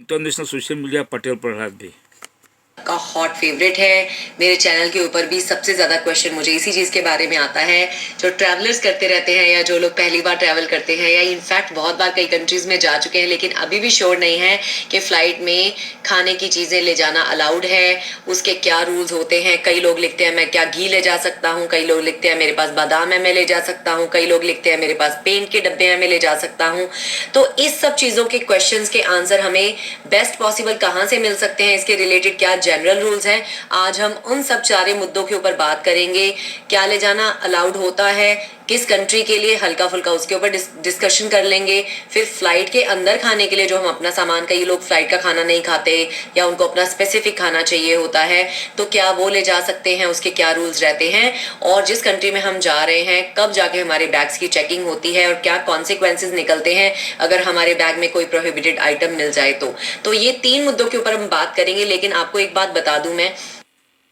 International social media Patel Prahlad भी का hot favourite है। मेरे चैनल के ऊपर भी सबसे ज़्यादा क्वेश्चन मुझे इसी चीज़ के बारे में आता है। जो ट्रैवलर्स करते रहते हैं या जो लोग पहली बार ट्रैवल करते हैं या इनफैक्ट बहुत बार कई कंट्रीज़ में जा चुके हैं लेकिन अभी भी श्योर नहीं है कि फ़्लाइट में खाने की चीज़ें ले जाना अलाउड है, उसके क्या रूल्स होते हैं। कई लोग लिखते हैं मैं क्या घी ले जा सकता हूँ, कई लोग लिखते हैं मेरे पास बादाम है मैं ले जा सकता हूँ, कई लोग लिखते हैं मेरे पास पेंट के डब्बे हैं मैं ले जा सकता हूँ। तो इस सब चीज़ों के क्वेश्चंस के आंसर हमें बेस्ट पॉसिबल कहाँ से मिल सकते हैं, इसके रिलेटेड क्या जनरल रूल्स हैं, आज हम उन सब सारे मुद्दों के ऊपर बात करेंगे। क्या ले जाना अलाउड होता है, किस कंट्री के लिए, हल्का फुल्का उसके ऊपर डिस्कशन कर लेंगे। फिर फ्लाइट के अंदर खाने के लिए जो हम अपना सामान, कई लोग फ्लाइट का खाना नहीं खाते या उनको अपना स्पेसिफिक खाना चाहिए होता है, तो क्या वो ले जा सकते हैं, उसके क्या रूल्स रहते हैं, और जिस कंट्री में हम जा रहे हैं कब जाके हमारे बैग्स की चेकिंग होती है और क्या कॉन्सिक्वेंसेज निकलते हैं अगर हमारे बैग में कोई प्रोहिबिटेड आइटम मिल जाए तो ये 3 मुद्दों के ऊपर हम बात करेंगे। लेकिन आपको एक बात बता दूं मैं,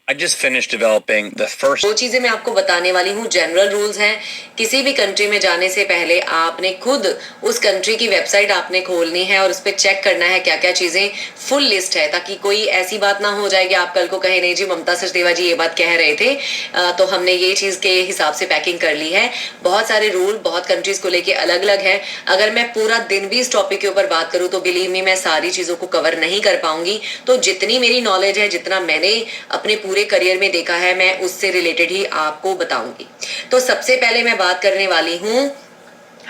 I just finished developing the first. दो चीजें मैं आपको बताने वाली हूँ। जनरल रूल्स हैं, किसी भी कंट्री में जाने से पहले आपने खुद उस कंट्री की वेबसाइट आपने खोलनी है और उस पर चेक करना है क्या क्या चीजें, फुल लिस्ट है, ताकि कोई ऐसी बात ना हो जाए कि आप कल को कहे नहीं जी ममता सचदेवा जी ये बात कह रहे थे तो हमने ये चीज के हिसाब से पैकिंग कर ली है। बहुत सारे रूल बहुत कंट्रीज को लेके अलग अलग है। अगर मैं पूरा दिन भी इस टॉपिक के ऊपर बात करूँ तो बिलीव मी मैं सारी चीजों को कवर नहीं कर पाऊंगी। तो जितनी मेरी नॉलेज है, जितना मैंने अपने पूरे करियर में देखा है, मैं उससे रिलेटेड ही आपको बताऊंगी। तो सबसे पहले मैं बात करने वाली हूं,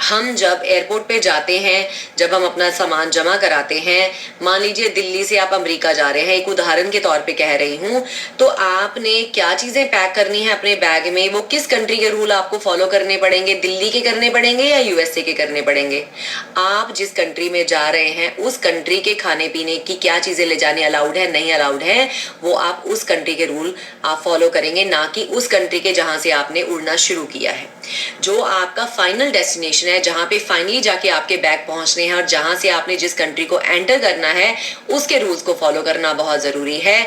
हम जब एयरपोर्ट पे जाते हैं, जब हम अपना सामान जमा कराते हैं, मान लीजिए दिल्ली से आप अमेरिका जा रहे हैं, एक उदाहरण के तौर पे कह रही हूँ, तो आपने क्या चीजें पैक करनी है अपने बैग में, वो किस कंट्री के रूल आपको फॉलो करने पड़ेंगे, दिल्ली के करने पड़ेंगे या यूएसए के करने पड़ेंगे। आप जिस कंट्री में जा रहे हैं उस कंट्री के खाने पीने की क्या चीजें ले जाने अलाउड है नहीं अलाउड है, वो आप उस कंट्री के रूल आप फॉलो करेंगे, ना कि उस कंट्री के जहां से आपने उड़ना शुरू किया है। जो आपका फाइनल डेस्टिनेशन है, जहां पे फाइनली जाके आपके बैग पहुंचने हैं और जहां से आपने जिस कंट्री को एंटर करना है उसके रूल्स को फॉलो करना बहुत जरूरी है।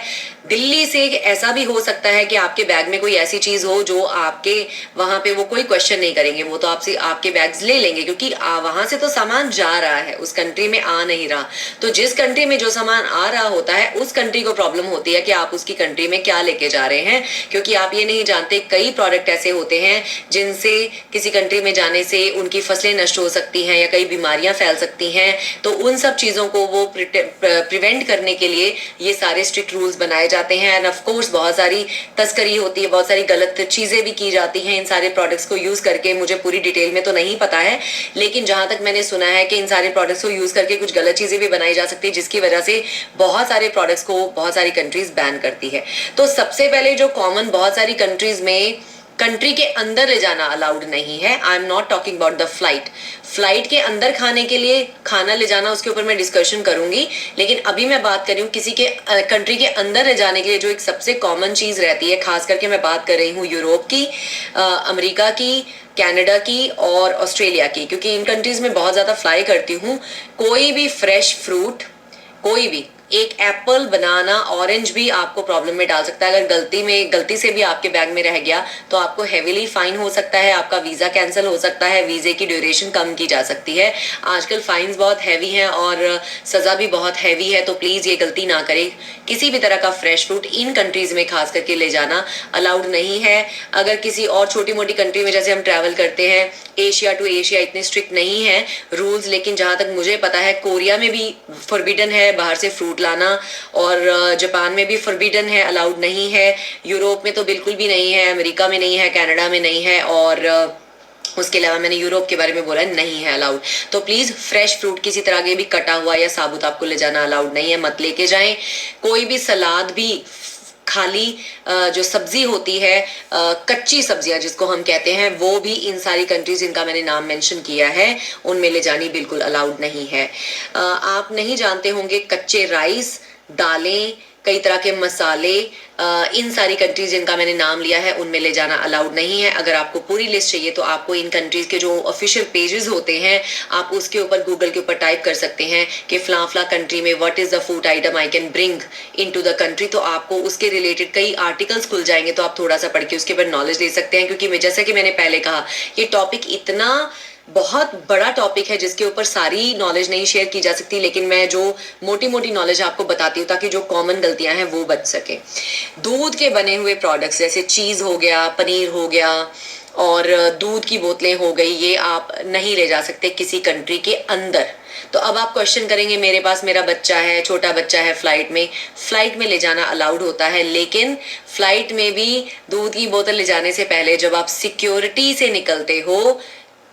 दिल्ली से ऐसा भी हो सकता है कि आपके बैग में कोई ऐसी चीज हो जो आपके वहां पे वो कोई क्वेश्चन नहीं करेंगे, वो तो आपसे आपके बैग्स ले लेंगे क्योंकि वहां से तो सामान जा रहा है, उस कंट्री में आ नहीं रहा। तो जिस कंट्री में जो सामान आ रहा होता है उस कंट्री को प्रॉब्लम होती है कि आप उसकी कंट्री में क्या लेके जा रहे हैं, क्योंकि आप ये नहीं जानते कई प्रोडक्ट ऐसे होते हैं जिनसे किसी कंट्री में जाने से उनकी फसलें नष्ट हो सकती हैं या कई बीमारियां फैल सकती हैं। तो उन सब चीजों को वो प्रिवेंट करने के लिए ये सारे स्ट्रिक्ट रूल्स बनाए जाते हैं। एंड ऑफ कोर्स बहुत सारी तस्करी होती है, बहुत सारी गलत चीजें भी की जाती हैं इन सारे प्रोडक्ट्स को यूज करके। मुझे पूरी डिटेल में तो नहीं पता है, लेकिन जहां तक मैंने सुना है कि इन सारे प्रोडक्ट्स को यूज करके कुछ गलत चीजें भी बनाई जा सकती है, जिसकी वजह से बहुत सारे प्रोडक्ट्स को बहुत सारी कंट्रीज बैन करती है। तो सबसे पहले जो कॉमन बहुत सारी कंट्रीज में कंट्री के अंदर ले जाना अलाउड नहीं है। I am not talking about the flight. Flight के अंदर खाने के लिए खाना ले जाना, उसके ऊपर मैं डिस्कशन करूंगी, लेकिन अभी मैं बात कर रही हूँ किसी के कंट्री के अंदर ले जाने के लिए जो एक सबसे कॉमन चीज रहती है। खास करके मैं बात कर रही हूँ यूरोप की, अमेरिका की, कनाडा की और ऑस्ट्रेलिया की, क्योंकि इन कंट्रीज में बहुत ज्यादा फ्लाई करती हूँ। कोई भी फ्रेश फ्रूट, कोई भी एक एप्पल, बनाना, ऑरेंज भी आपको प्रॉब्लम में डाल सकता है। अगर गलती से भी आपके बैग में रह गया तो आपको हेवीली फाइन हो सकता है, आपका वीजा कैंसिल हो सकता है, वीजे की ड्यूरेशन कम की जा सकती है। आजकल फाइन्स बहुत हैवी हैं और सजा भी बहुत हैवी है, तो प्लीज ये गलती ना करें। किसी भी तरह का फ्रेश फ्रूट इन कंट्रीज में खास करके ले जाना अलाउड नहीं है। अगर किसी और छोटी मोटी कंट्री में जैसे हम ट्रैवल करते हैं, एशिया टू एशिया इतने स्ट्रिक्ट नहीं है रूल्स, लेकिन जहां तक मुझे पता है कोरिया में भी फॉरबिडन है बाहर से फ्रूट लाना, और जापान में भी फॉरबिडन है, अलाउड नहीं है। यूरोप में तो बिल्कुल भी नहीं है, अमेरिका में नहीं है, कनाडा में नहीं है, और उसके अलावा मैंने यूरोप के बारे में बोला नहीं है अलाउड। तो प्लीज फ्रेश फ्रूट किसी तरह के भी कटा हुआ या साबुत आपको ले जाना अलाउड नहीं है, मत लेके जाएं। कोई भी सलाद भी, खाली जो सब्जी होती है, कच्ची सब्जियां जिसको हम कहते हैं, वो भी इन सारी कंट्रीज जिनका मैंने नाम मेंशन किया है उनमें ले जानी बिल्कुल अलाउड नहीं है। आप नहीं जानते होंगे कच्चे राइस, दालें, कई तरह के मसाले, इन सारी कंट्रीज जिनका मैंने नाम लिया है उनमें ले जाना अलाउड नहीं है। अगर आपको पूरी लिस्ट चाहिए तो आपको इन कंट्रीज के जो ऑफिशियल पेजेस होते हैं आप उसके ऊपर गूगल के ऊपर टाइप कर सकते हैं कि फला कंट्री में what is the food item I can bring into the country, तो आपको उसके रिलेटेड कई आर्टिकल्स खुल जाएंगे, तो आप थोड़ा सा पढ़ के उसके ऊपर नॉलेज ले सकते हैं। क्योंकि जैसा कि मैंने पहले कहा, ये टॉपिक इतना बहुत बड़ा टॉपिक है जिसके ऊपर सारी नॉलेज नहीं शेयर की जा सकती, लेकिन मैं जो मोटी मोटी नॉलेज आपको बताती हूँ ताकि जो कॉमन गलतियां हैं वो बच सके। दूध के बने हुए प्रोडक्ट्स जैसे चीज़ हो गया, पनीर हो गया और दूध की बोतलें हो गई, ये आप नहीं ले जा सकते किसी कंट्री के अंदर। तो अब आप क्वेश्चन करेंगे मेरे पास मेरा बच्चा है, छोटा बच्चा है, फ्लाइट में ले जाना अलाउड होता है, लेकिन फ्लाइट में भी दूध की बोतल ले जाने से पहले जब आप सिक्योरिटी से निकलते हो,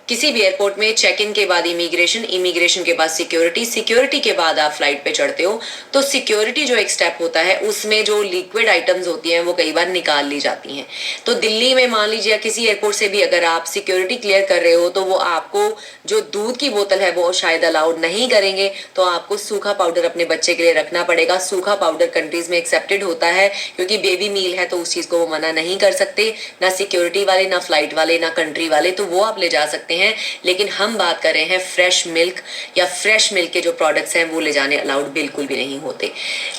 किसी भी एयरपोर्ट में चेक इन के बाद इमिग्रेशन के बाद सिक्योरिटी के बाद आप फ्लाइट पे चढ़ते हो, तो सिक्योरिटी जो एक स्टेप होता है उसमें जो लिक्विड आइटम्स होती हैं वो कई बार निकाल ली जाती हैं। तो दिल्ली में मान लीजिए किसी एयरपोर्ट से भी अगर आप सिक्योरिटी क्लियर कर रहे हो तो वो आपको जो दूध की बोतल है वो शायद अलाउड नहीं करेंगे, तो आपको सूखा पाउडर अपने बच्चे के लिए रखना पड़ेगा। सूखा पाउडर कंट्रीज में एक्सेप्टेड होता है क्योंकि बेबी मील है, तो उस चीज़ को वो मना नहीं कर सकते, ना सिक्योरिटी वाले, ना फ्लाइट वाले, ना कंट्री वाले, तो वो आप ले जा सकते हैं। लेकिन हम बात कर रहे हैं फ्रेश मिल्क या फ्रेश मिल्क के जो प्रोडक्ट्स हैं वो ले जाने अलाउड बिल्कुल भी नहीं होते।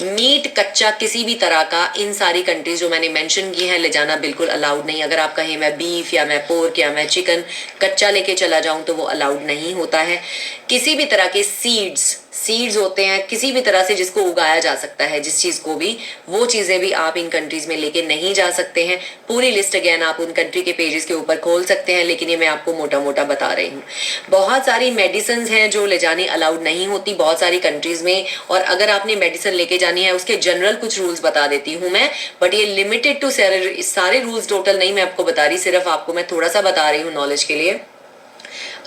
मीट कच्चा किसी भी तरह का इन सारी कंट्रीज जो मैंने मेंशन की हैं ले जाना बिल्कुल अलाउड नहीं। अगर आप कहें मैं बीफ या मैं पोर्क या मैं चिकन कच्चा लेके चला जाऊं तो वो अलाउड नहीं होता है। किसी भी तरह के सीड्स होते हैं किसी भी तरह से जिसको उगाया जा सकता है, जिस चीज़ को भी, वो चीज़ें भी आप इन कंट्रीज में लेके नहीं जा सकते हैं। पूरी लिस्ट अगेन आप उन कंट्री के पेजेस के ऊपर खोल सकते हैं, लेकिन ये मैं आपको मोटा मोटा बता रही हूँ। बहुत सारी मेडिसिन हैं जो ले जानी अलाउड नहीं होती बहुत सारी कंट्रीज में, और अगर आपने मेडिसिन लेके जानी है उसके जनरल कुछ रूल्स बता देती हूँ मैं, बट ये लिमिटेड टू सारे रूल्स टोटल नहीं मैं आपको बता रही, सिर्फ आपको मैं थोड़ा सा बता रही हूँ नॉलेज के लिए।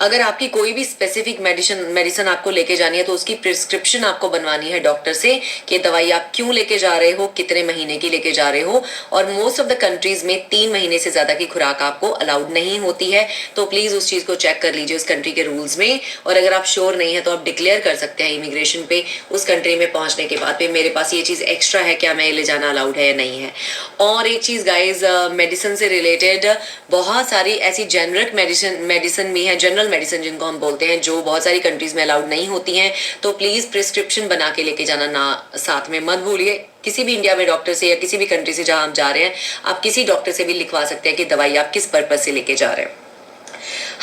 अगर आपकी कोई भी स्पेसिफिक मेडिसिन आपको लेके जानी है तो उसकी प्रिस्क्रिप्शन आपको बनवानी है डॉक्टर से कि दवाई आप क्यों लेके जा रहे हो, कितने महीने की लेके जा रहे हो, और मोस्ट ऑफ द कंट्रीज में 3 महीने से ज्यादा की खुराक आपको अलाउड नहीं होती है। तो प्लीज उस चीज को चेक कर लीजिए उस कंट्री के रूल्स में, और अगर आप श्योर नहीं है तो आप डिक्लेयर कर सकते हैं इमिग्रेशन पे उस कंट्री में पहुंचने के बाद पे मेरे पास ये चीज एक्स्ट्रा है, क्या मैं ले जाना अलाउड है या नहीं है। और एक चीज गाइज, मेडिसिन से रिलेटेड बहुत सारी ऐसी जेनरिक मेडिसिन भी है, जनरल मेडिसिन जिनको हम बोलते हैं, जो बहुत सारी कंट्रीज में अलाउड नहीं होती हैं। तो प्लीज प्रिस्क्रिप्शन बना के लेके जाना ना, साथ में मत भूलिए। किसी भी इंडिया में डॉक्टर से या किसी भी कंट्री से जहां आप जा रहे हैं, आप किसी डॉक्टर से भी लिखवा सकते हैं कि दवाई आप किस पर्पज से लेके जा रहे हैं।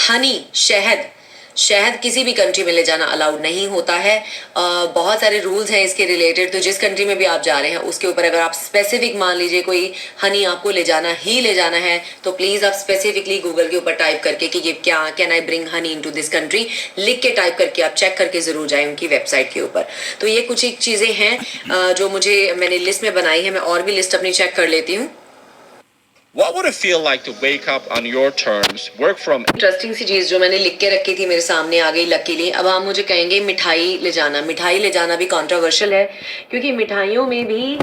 हनी, शहद किसी भी कंट्री में ले जाना अलाउड नहीं होता है। बहुत सारे रूल्स हैं इसके रिलेटेड, तो जिस कंट्री में भी आप जा रहे हैं उसके ऊपर अगर आप स्पेसिफिक मान लीजिए कोई हनी आपको ले जाना है तो प्लीज़ आप स्पेसिफिकली गूगल के ऊपर टाइप करके कि ये क्या, can I bring Honey into this country, लिख के टाइप करके आप चेक करके ज़रूर जाएं उनकी वेबसाइट के ऊपर। तो ये कुछ एक चीज़ें हैं जो मैंने लिस्ट में बनाई है, मैं और भी लिस्ट अपनी चेक कर लेती हूँ। What would it feel like to wake up on your terms, work from... interesting सी चीज जो मैंने लिख के रखी थी मेरे सामने आ गई लकीली। अब आप मुझे कहेंगे मिठाई ले जाना भी कंट्रोवर्शियल है, क्योंकि मिठाइयों में भी